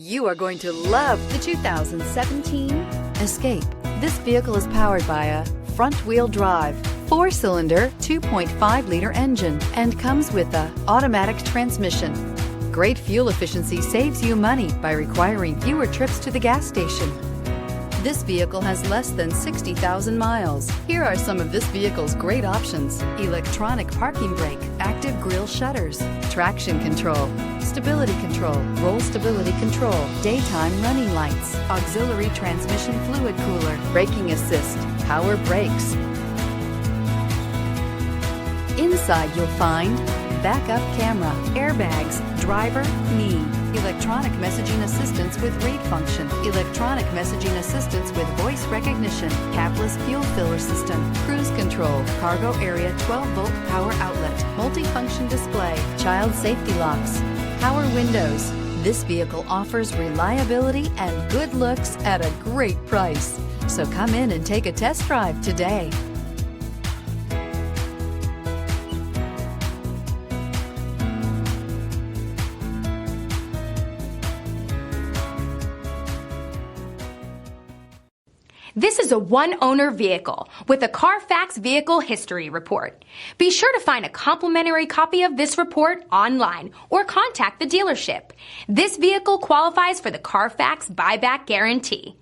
You are going to love the 2017 Escape. This vehicle is powered by a front-wheel drive, 4-cylinder, 2.5-liter engine and comes with an automatic transmission. Great fuel efficiency saves you money by requiring fewer trips to the gas station. This vehicle has less than 60,000 miles. Here are some of this vehicle's great options: electronic parking brake, active grille shutters, traction control, stability control, roll stability control, daytime running lights, auxiliary transmission fluid cooler, braking assist, power brakes. Inside you'll find backup camera, airbags, driver, knee, electronic messaging assistance with read function, electronic messaging assistance with voice recognition, capless fuel filler system, cruise control, cargo area 12-volt power outlet, multifunction display, child safety locks, power windows. This vehicle offers reliability and good looks at a great price. So come in and take a test drive today. This is a one-owner vehicle with a CARFAX Vehicle History Report. Be sure to find a complimentary copy of this report online or contact the dealership. This vehicle qualifies for the CARFAX Buyback Guarantee.